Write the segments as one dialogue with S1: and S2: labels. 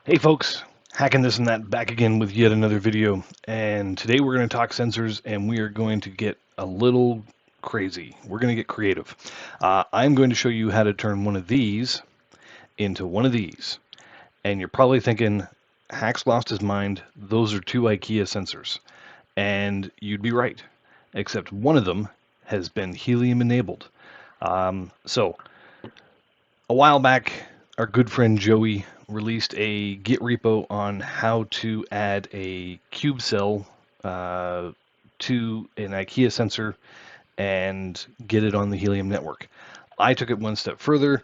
S1: Hey folks, hacking this and that back again with yet another video. And today we're going to talk sensors and we are going to get a little crazy. We're going to get creative. I'm going to show you how to turn one of these into one of these. And you're probably thinking, Hack's lost his mind. Those are two IKEA sensors. And you'd be right, except one of them has been Helium enabled. So a while back, our good friend Joey released a Git repo on how to add a cube cell to an IKEA sensor and get it on the Helium network. I took it one step further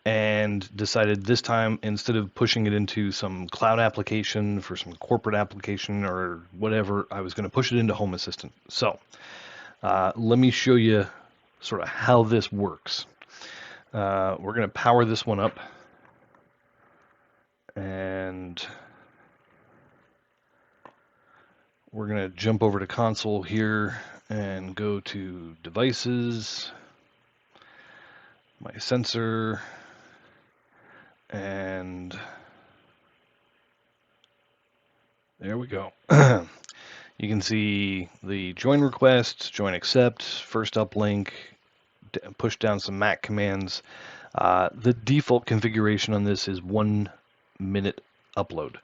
S1: and decided this time, instead of pushing it into some cloud application for some corporate application or whatever, I was going to push it into Home Assistant. So let me show you sort of how this works. We're going to power this one up, and we're going to jump over to console here and go to devices, my sensor, and there we go. You can see the join request, join accept, first uplink, push down some Mac commands. The default configuration on this is 1 minute upload.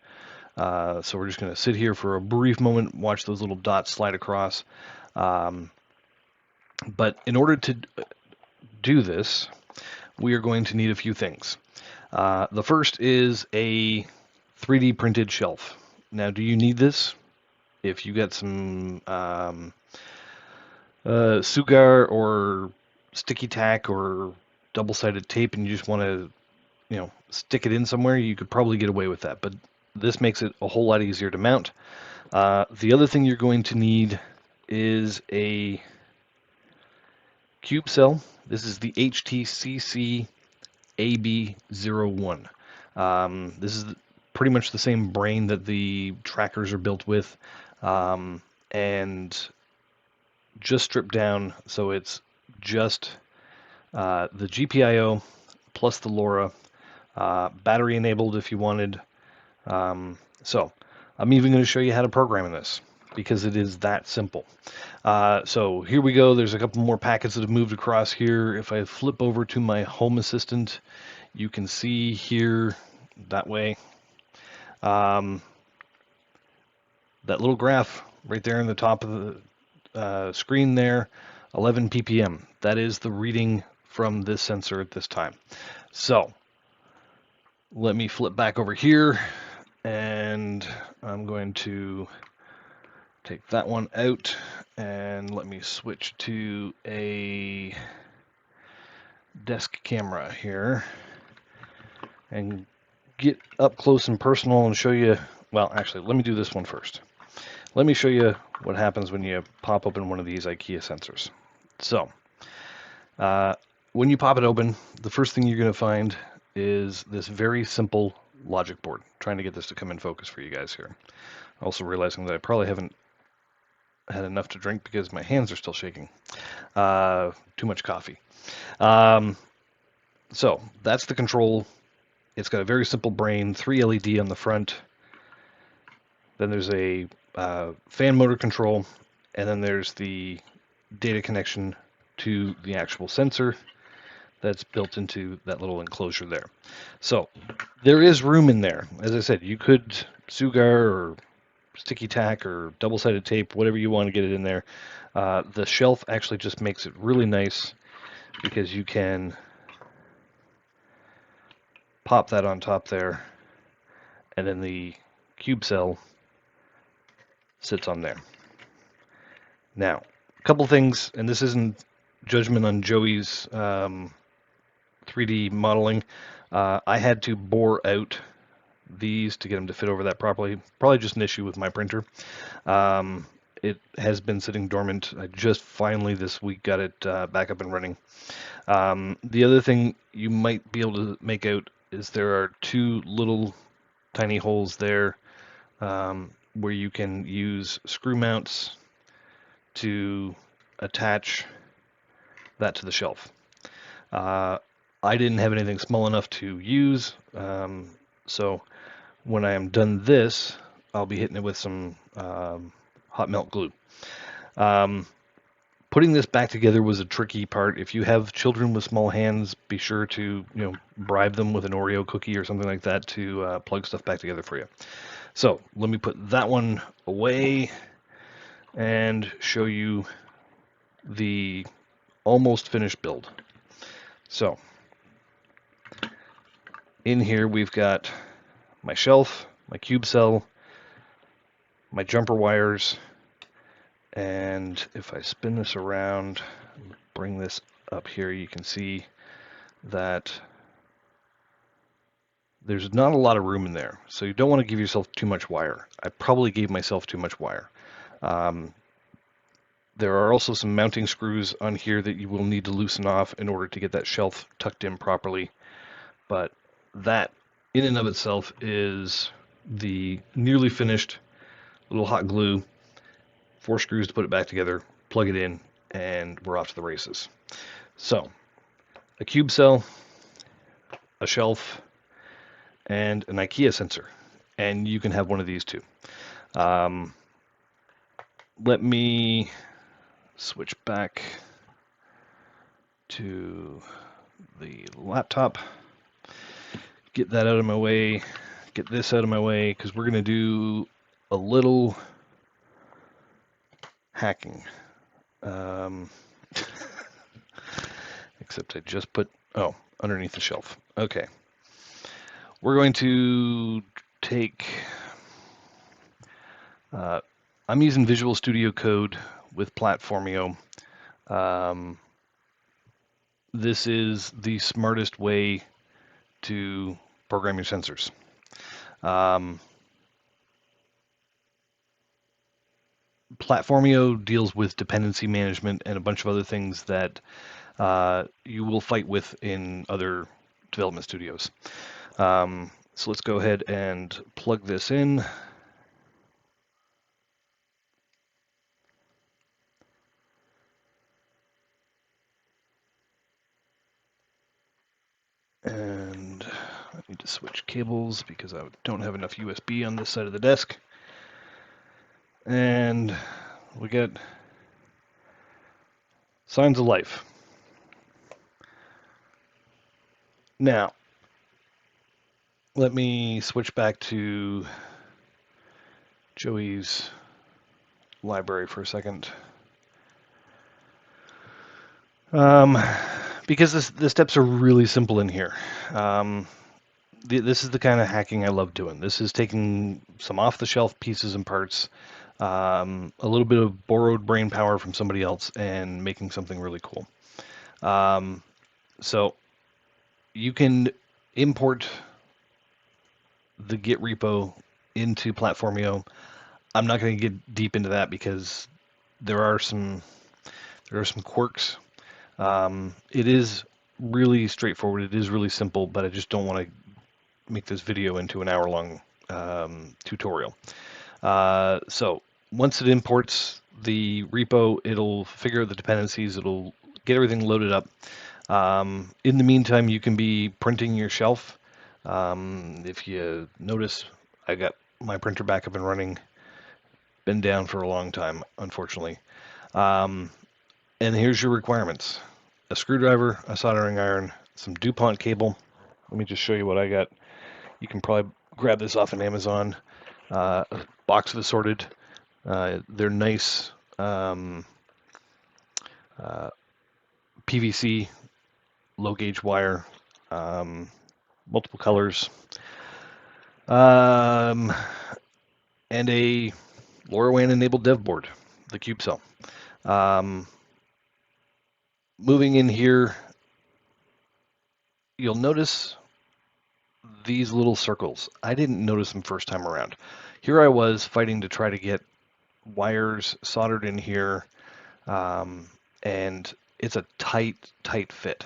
S1: So we're just going to sit here for a brief moment, watch those little dots slide across. But in order to do this, we are going to need a few things. The first is a 3D printed shelf. Now, do you need this? If you got some sugar or sticky tack or double-sided tape and you just want to, stick it in somewhere, you could probably get away with that. But this makes it a whole lot easier to mount. The other thing you're going to need is a cube cell. This is the HTCC AB01. This is pretty much the same brain that the trackers are built with, and just stripped down, so it's just the GPIO plus the LoRa, battery enabled if you wanted. So I'm even going to show you how to program this because it is that simple. So here we go. There's a couple more packets that have moved across here. If I flip over to my Home Assistant, you can see here that way. That little graph right there in the top of the screen there, 11 ppm. That is the reading from this sensor at this time. So let me flip back over here, and I'm going to take that one out, and let me switch to a desk camera here and get up close and personal and show you, well, actually, let me do this one first. Let me show you what happens when you pop open one of these IKEA sensors. So, when you pop it open, the first thing you're going to find is this very simple logic board. I'm trying to get this to come in focus for you guys here. Also realizing that I probably haven't had enough to drink because my hands are still shaking. Too much coffee. So that's the control. It's got a very simple brain, 3 LED on the front. Then there's a fan motor control, and then there's the data connection to the actual sensor that's built into that little enclosure there. So there is room in there. As I said, you could sugar or sticky tack or double-sided tape, whatever you want to get it in there. The shelf actually just makes it really nice because you can pop that on top there, and then the cube cell sits on there. Now, a couple things, and this isn't judgment on Joey's 3D modeling. I had to bore out these to get them to fit over that properly. Probably just an issue with my printer. It has been sitting dormant. I just finally this week got it back up and running. The other thing you might be able to make out is there are 2 little tiny holes there where you can use screw mounts to attach that to the shelf. I didn't have anything small enough to use, so when I am done this, I'll be hitting it with some hot melt glue. Putting this back together was a tricky part. If you have children with small hands, be sure to bribe them with an Oreo cookie or something like that to plug stuff back together for you. So let me put that one away and show you the almost finished build. So in here we've got my shelf, my cube cell, my jumper wires, and if I spin this around, bring this up here, you can see that there's not a lot of room in there, so you don't want to give yourself too much wire. I probably gave myself too much wire. There are also some mounting screws on here that you will need to loosen off in order to get that shelf tucked in properly, but that in and of itself is the nearly finished little hot glue. 4 screws to put it back together, plug it in, and we're off to the races. So, a cube cell, a shelf, and an IKEA sensor. And you can have one of these too. Let me switch back to the laptop, get that out of my way, get this out of my way, because we're going to do a little hacking. Except I just put, underneath the shelf. Okay. We're going to take, I'm using Visual Studio Code with Platformio. This is the smartest way to program your sensors. Platformio deals with dependency management and a bunch of other things that you will fight with in other development studios. So let's go ahead and plug this in. And I need to switch cables because I don't have enough USB on this side of the desk. And we get signs of life. Now, let me switch back to Joey's library for a second. Because the steps are really simple in here. This is the kind of hacking I love doing. This is taking some off-the-shelf pieces and parts, a little bit of borrowed brain power from somebody else, and making something really cool. So you can import the Git repo into Platformio. I'm not going to get deep into that because there are some quirks. It is really straightforward. It is really simple, but I just don't want to make this video into an hour-long tutorial. So once it imports the repo, it'll figure out the dependencies. It'll get everything loaded up. In the meantime, you can be printing your shelf. If you notice, I got my printer back up and running. Been down for a long time, unfortunately. And here's your requirements: a screwdriver, a soldering iron, some DuPont cable. Let me just show you what I got. You can probably grab this off of Amazon. A box of assorted. They're nice PVC low gauge wire, multiple colors, and a LoRaWAN enabled dev board, the cube cell. Moving in here, you'll notice these little circles. I didn't notice them first time around. Here I was fighting to try to get wires soldered in here, and it's a tight fit.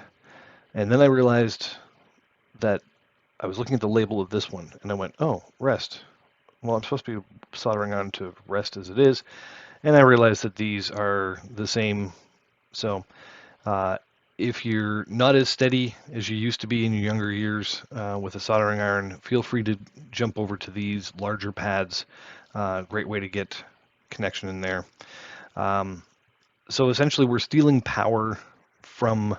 S1: And then I realized that I was looking at the label of this one, and I went, oh, rest. Well, I'm supposed to be soldering on to rest as it is, and I realized that these are the same. So If you're not as steady as you used to be in your younger years with a soldering iron, feel free to jump over to these larger pads. Great way to get connection in there. So essentially we're stealing power from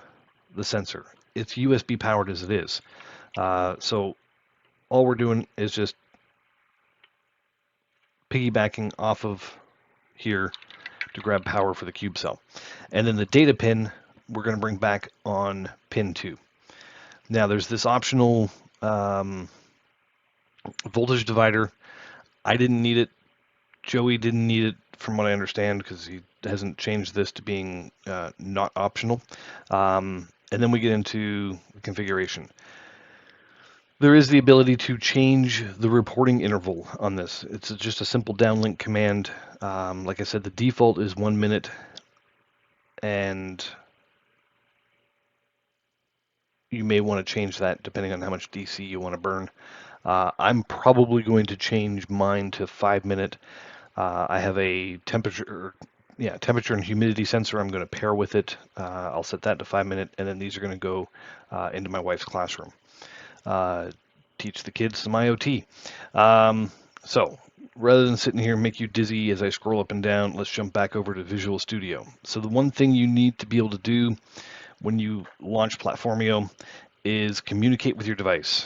S1: the sensor. It's USB powered as it is. So all we're doing is just piggybacking off of here to grab power for the cube cell. And then the data pin, we're going to bring back on pin 2. Now there's this optional voltage divider. I didn't need it. Joey didn't need it from what I understand because he hasn't changed this to being not optional. And then we get into the configuration. There is the ability to change the reporting interval on this. It's just a simple downlink command. Like I said, the default is 1 minute, and you may want to change that depending on how much DC you want to burn. I'm probably going to change mine to 5 minute. I have a temperature and humidity sensor I'm going to pair with it. I'll set that to 5 minute, and then these are going to go into my wife's classroom. Teach the kids some IoT. So rather than sitting here and make you dizzy as I scroll up and down, let's jump back over to Visual Studio. So the one thing you need to be able to do when you launch Platformio is communicate with your device.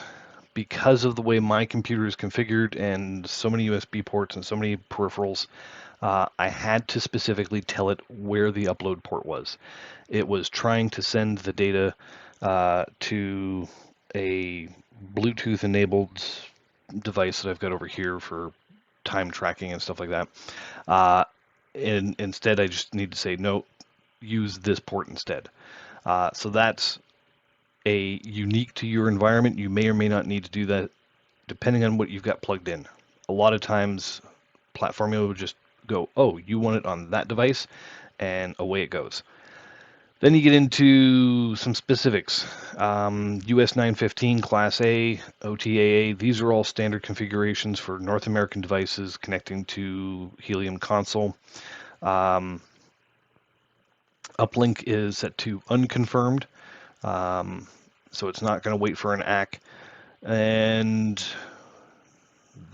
S1: Because of the way my computer is configured and so many USB ports and so many peripherals, I had to specifically tell it where the upload port was. It was trying to send the data to a Bluetooth enabled device that I've got over here for time tracking and stuff like that. And instead, I just need to say, no, use this port instead. So that's a unique to your environment. You may or may not need to do that depending on what you've got plugged in. A lot of times, Platformio will just go, oh, you want it on that device, and away it goes. Then you get into some specifics. US 915 Class A, OTAA, these are all standard configurations for North American devices connecting to Helium console. Uplink is set to unconfirmed, so it's not going to wait for an ACK. And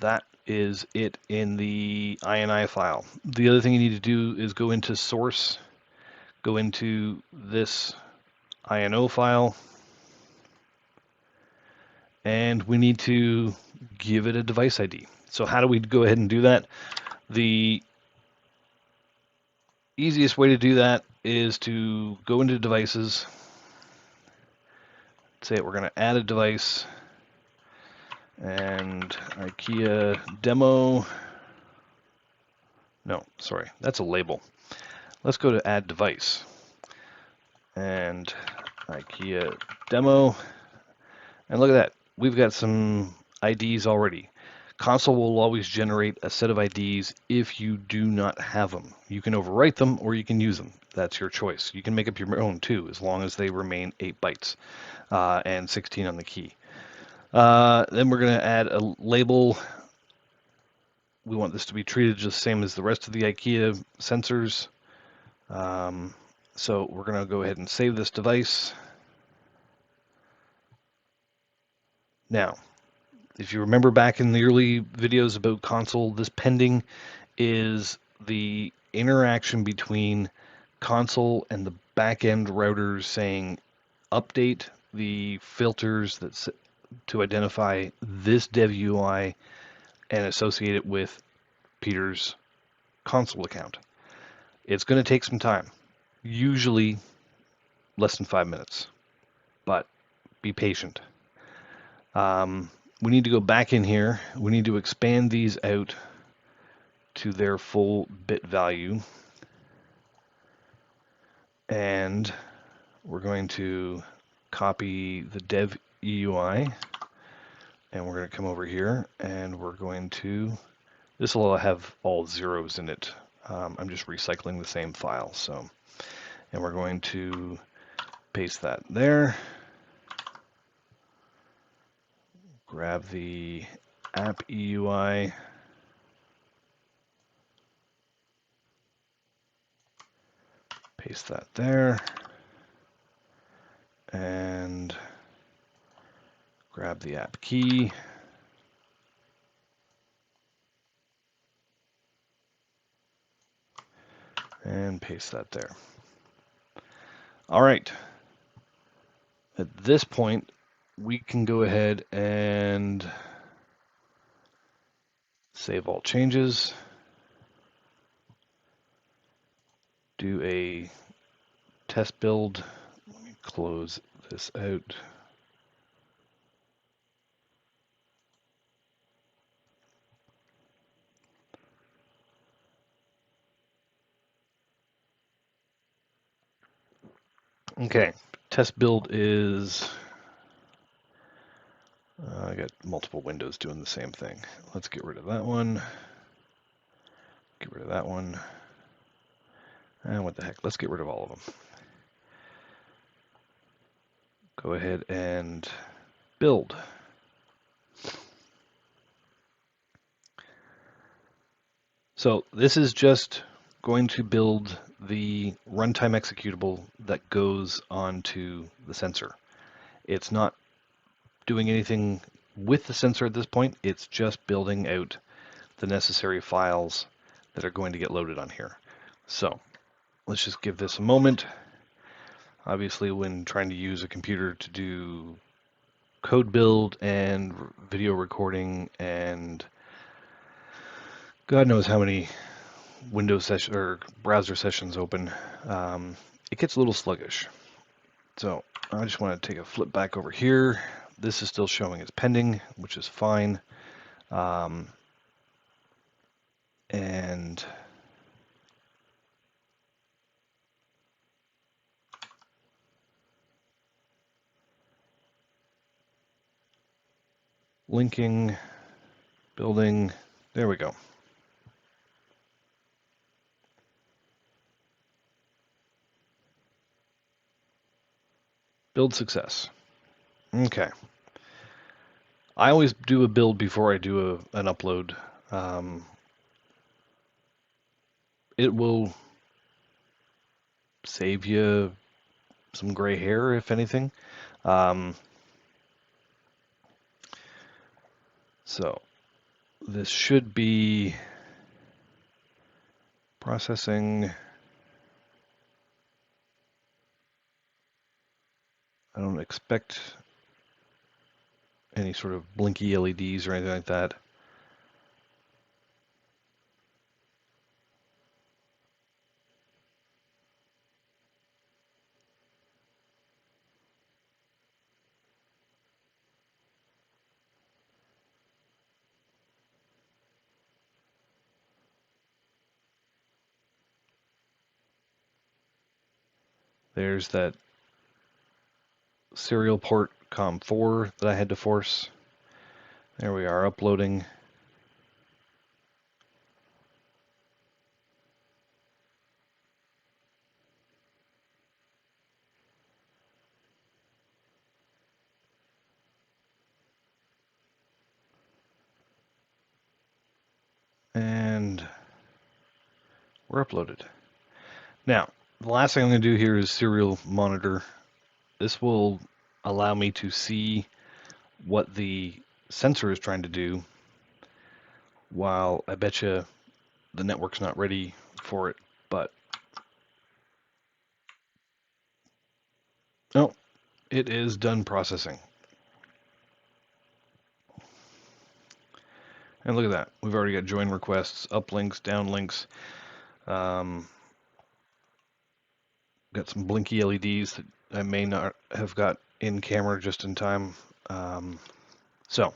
S1: that is it in the INI file. The other thing you need to do is go into source, go into this INO file, and we need to give it a device ID. So how do we go ahead and do that? The easiest way to do that is to go into devices, say we're going to add a device, and IKEA demo. No, sorry, that's a label. Let's go to add device and IKEA demo, and look at that. We've got some IDs already. Console will always generate a set of IDs if you do not have them. You can overwrite them or you can use them. That's your choice. You can make up your own too, as long as they remain 8 bytes and 16 on the key. Then we're going to add a label. We want this to be treated just the same as the rest of the IKEA sensors. So we're going to go ahead and save this device. Now, if you remember back in the early videos about console, this pending is the interaction between console and the back-end routers saying update the filters that's to identify this dev UI and associate it with Peter's console account. It's going to take some time, usually less than 5 minutes, but be patient. We need to go back in here. We need to expand these out to their full bit value. And we're going to copy the dev EUI, and we're going to come over here, and we're going to, this will have all zeros in it. I'm just recycling the same file, so, and we're going to paste that there. Grab the app EUI, paste that there. and grab the app key. And paste that there. All right. At this point, we can go ahead and save all changes. Do a test build. Let me close this out. Okay, test build is, I got multiple windows doing the same thing. Let's get rid of that one. Get rid of that one. And what the heck, let's get rid of all of them. Go ahead and build. So this is just going to build the runtime executable that goes onto the sensor. It's not doing anything with the sensor at this point. It's just building out the necessary files that are going to get loaded on here. So let's just give this a moment. Obviously, when trying to use a computer to do code build and video recording and God knows how many Windows session or browser sessions open, it gets a little sluggish. So I just want to take a flip back over here. This is still showing as pending, which is fine. And linking, building, there we go. Build success. Okay. I always do a build before I do an upload. It will save you some gray hair, if anything. So this should be processing. I don't expect any sort of blinky LEDs or anything like that. There's that serial port COM4 that I had to force. There we are, uploading. And we're uploaded. Now, the last thing I'm going to do here is serial monitor. This will allow me to see what the sensor is trying to do, while I bet you the network's not ready for it, but oh, it is done processing. And look at that, we've already got join requests, uplinks, downlinks, got some blinky LEDs that I may not have got in camera just in time. So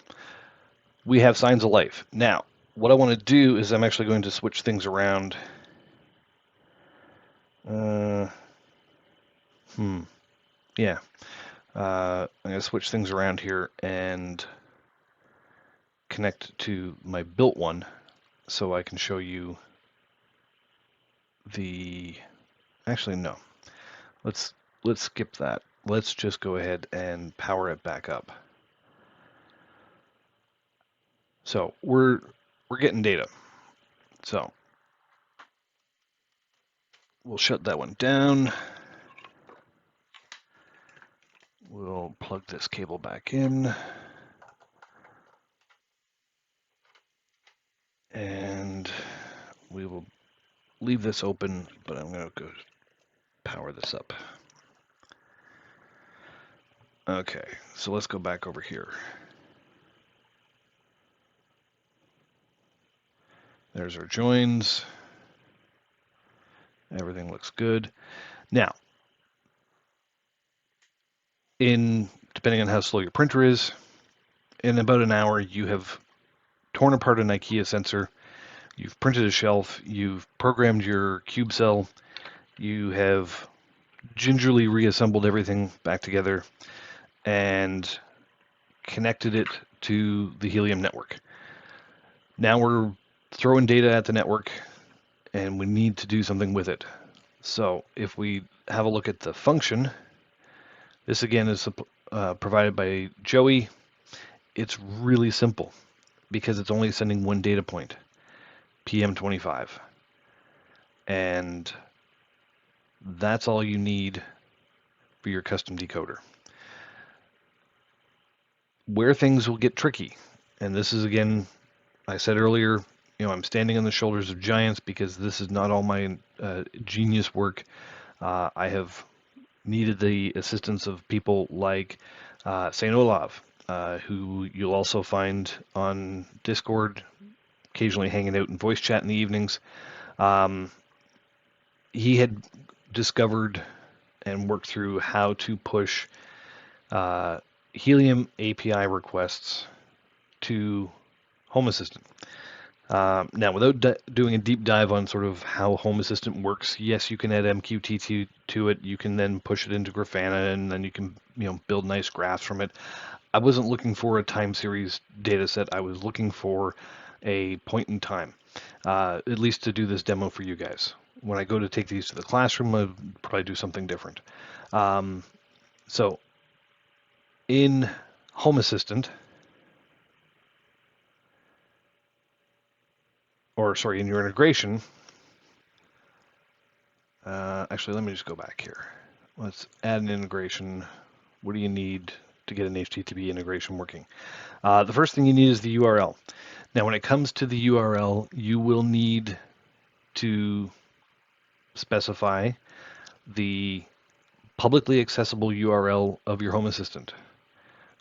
S1: we have signs of life. Now, what I want to do is I'm actually going to switch things around. Yeah. I'm going to switch things around here and connect to my built one so I can show you the... Actually, no. Let's skip that. Let's just go ahead and power it back up. So we're getting data. So we'll shut that one down. We'll plug this cable back in. And we will leave this open, but I'm going to go power this up. Okay, so let's go back over here. There's our joins. Everything looks good. Now, depending on how slow your printer is, in about an hour you have torn apart an IKEA sensor, you've printed a shelf, you've programmed your cube cell, you have gingerly reassembled everything back together and connected it to the Helium network. Now we're throwing data at the network and we need to do something with it. So if we have a look at the function, this again is provided by Joey. It's really simple because it's only sending one data point, PM25. And that's all you need for your custom decoder. Where things will get tricky, and this is again, I said earlier, I'm standing on the shoulders of giants because this is not all my genius work. I have needed the assistance of people like St. Olav, who you'll also find on Discord, occasionally hanging out in voice chat in the evenings. He had discovered and worked through how to push Helium API requests to Home Assistant. Now, without doing a deep dive on sort of how Home Assistant works, yes, you can add MQTT to it. You can then push it into Grafana, and then you can build nice graphs from it. I wasn't looking for a time series data set. I was looking for a point in time, at least to do this demo for you guys. When I go to take these to the classroom, I'll probably do something different. So in Home Assistant, in your integration, actually, let me just go back here. Let's add an integration. What do you need to get an HTTP integration working? The first thing you need is the URL. Now, when it comes to the URL, you will need to specify the publicly accessible URL of your Home Assistant,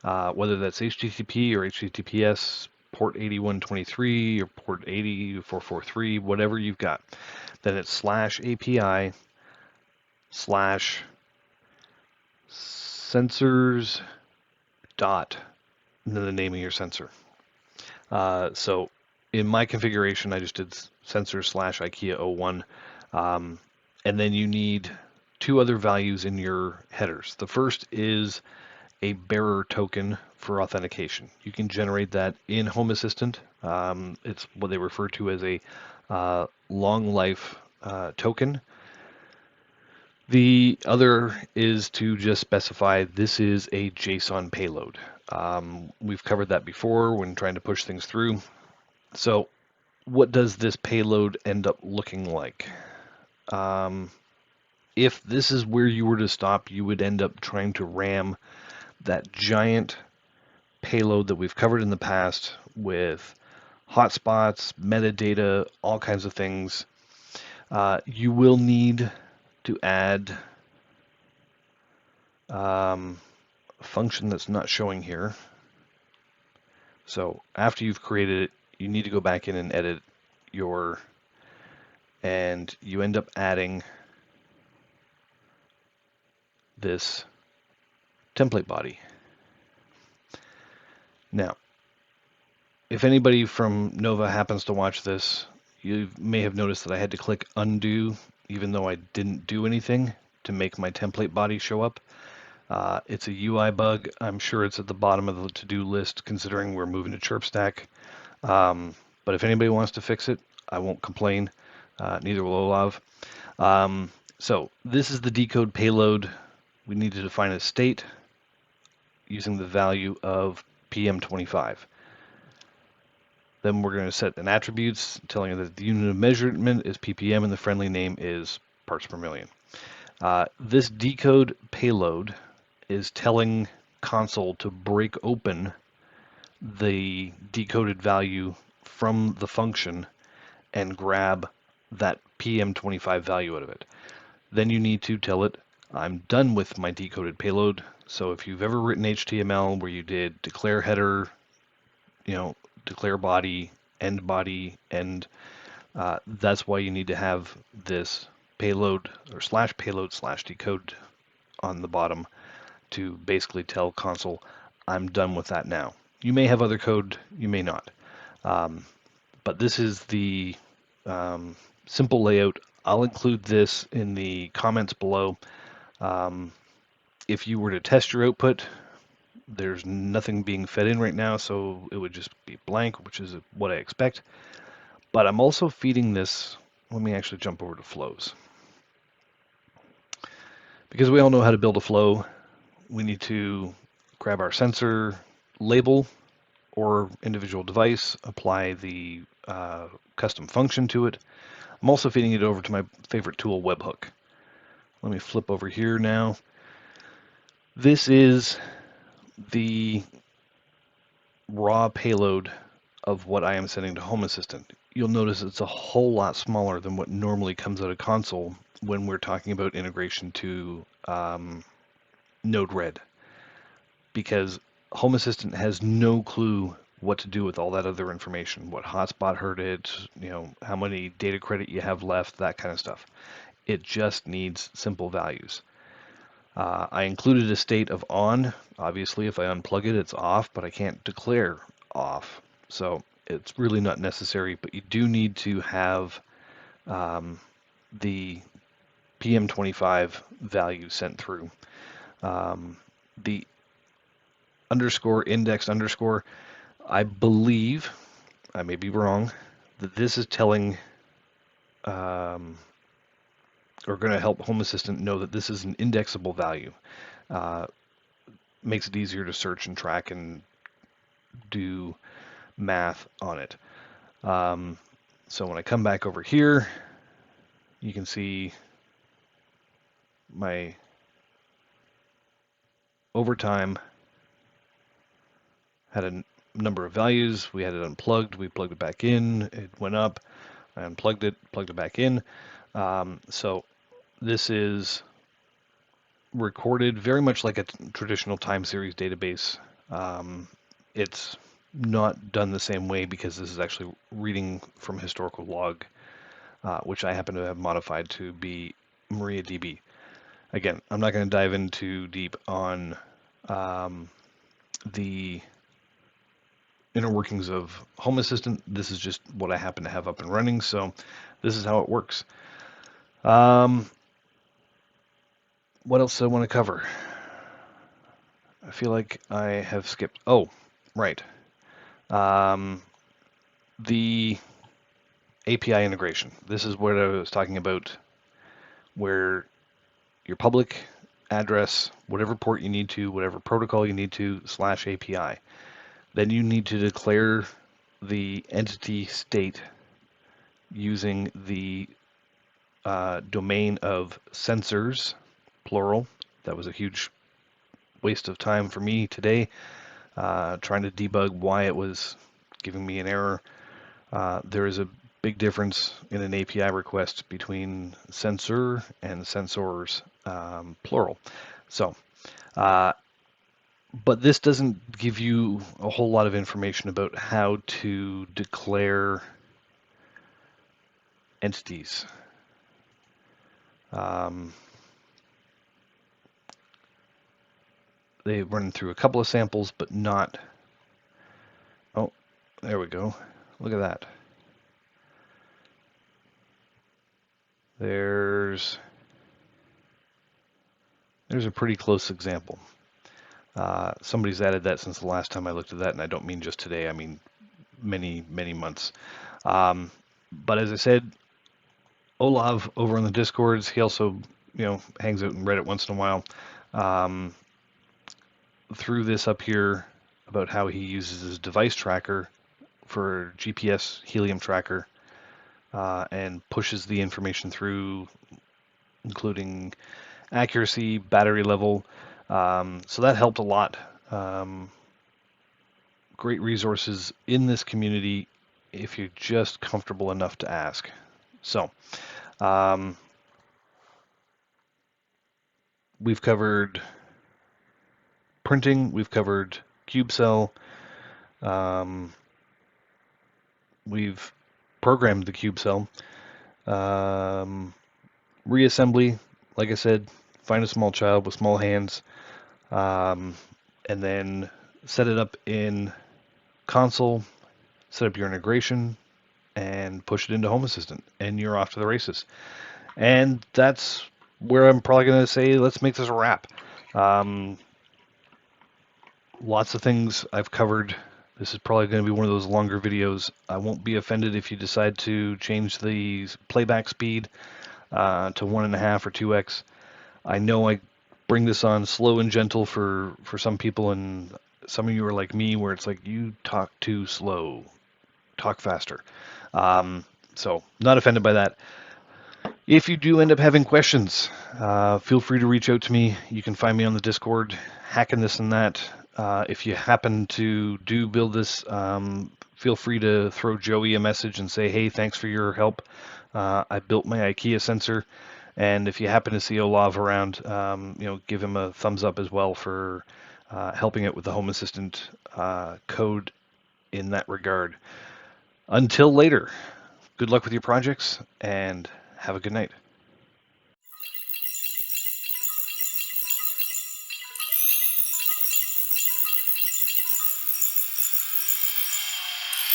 S1: whether that's HTTP or HTTPS, port 8123 or port 8443, whatever you've got. Then it's /API /sensors dot, and then the name of your sensor. So in my configuration, I just did sensor /IKEA 01. And then you need two other values in your headers. The first is a bearer token for authentication. You can generate that in Home Assistant. It's what they refer to as a long life token. The other is to just specify this is a JSON payload. We've covered that before when trying to push things through. So what does this payload end up looking like? If this is where you were to stop, you would end up trying to ram that giant payload that we've covered in the past with hotspots, metadata, all kinds of things. You will need to add a function that's not showing here. So after you've created it, you need to go back in and edit and you end up adding this template body. Now, if anybody from Nova happens to watch this, you may have noticed that I had to click undo even though I didn't do anything to make my template body show up. It's a UI bug. I'm sure it's at the bottom of the to-do list considering we're moving to ChirpStack. But if anybody wants to fix it, I won't complain. Neither will Olav. So this is the decode payload. We need to define a state using the value of PM25. Then we're going to set an attributes telling you that the unit of measurement is ppm and the friendly name is parts per million. This decode payload is telling console to break open the decoded value from the function and grab that PM25 value out of it. Then you need to tell it, I'm done with my decoded payload. So if you've ever written HTML where you did declare header, declare body, end, that's why you need to have this payload or /payload/decode on the bottom to basically tell console, I'm done with that now. You may have other code, you may not. But this is the simple layout. I'll include this in the comments below. If you were to test your output, there's nothing being fed in right now, so it would just be blank, which is what I expect. But I'm also feeding this, let me actually jump over to flows. Because we all know how to build a flow, we need to grab our sensor label or individual device, apply the custom function to it. I'm also feeding it over to my favorite tool, webhook. Let me flip over here now. This is the raw payload of what I am sending to Home Assistant. You'll notice it's a whole lot smaller than what normally comes out of console when we're talking about integration to Node-RED, because Home Assistant has no clue what to do with all that other information, what hotspot heard it, how many data credit you have left, that kind of stuff. It just needs simple values. I included a state of on. Obviously, if I unplug it, it's off, but I can't declare off. So it's really not necessary, but you do need to have the PM25 value sent through. The underscore index underscore, I believe, I may be wrong, that this is telling or going to help Home Assistant know that this is an indexable value. Makes it easier to search and track and do math on it. So when I come back over here, you can see my overtime had a number of values. We had it unplugged. We plugged it back in. It went up. I unplugged it, plugged it back in. So this is recorded very much like a traditional time series database. It's not done the same way because this is actually reading from historical log, which I happen to have modified to be MariaDB. Again, I'm not going to dive in too deep on the inner workings of Home Assistant. This is just what I happen to have up and running, so this is how it works. What else do I want to cover? I feel like I have skipped. Oh, right. The API integration. This is what I was talking about, where your public address, whatever port you need to, whatever protocol you need to, /API. Then you need to declare the entity state using the domain of sensors, plural. That was a huge waste of time for me today, trying to debug why it was giving me an error. There is a big difference in an API request between sensor and sensors, plural. So, but this doesn't give you a whole lot of information about how to declare entities. They run through a couple of samples, but not. Oh, there we go. Look at that. There's a pretty close example. Somebody's added that since the last time I looked at that, and I don't mean just today. I mean many, many months. But as I said, Olav over on the Discords, he also hangs out in Reddit once in a while. Threw this up here about how he uses his device tracker for GPS Helium tracker and pushes the information through, including accuracy, battery level. So that helped a lot. Great resources in this community if you're just comfortable enough to ask. So we've covered printing, we've covered CubeCell, we've programmed the CubeCell, reassembly, like I said, find a small child with small hands, and then set it up in console, set up your integration, and push it into Home Assistant, and you're off to the races. And that's where I'm probably going to say, let's make this a wrap. Lots of things I've covered. This is probably going to be one of those longer videos. I won't be offended if you decide to change the playback speed to 1.5 or 2x. I know I bring this on slow and gentle for some people, and some of you are like me, where it's like, you talk too slow, talk faster. So not offended by that. If you do end up having questions, feel free to reach out to me. You can find me on the Discord, hacking this and that. If you happen to build this, feel free to throw Joey a message and say, hey, thanks for your help. I built my IKEA sensor. And if you happen to see Olav around, give him a thumbs up as well for helping out with the Home Assistant code in that regard. Until later, good luck with your projects and have a good night.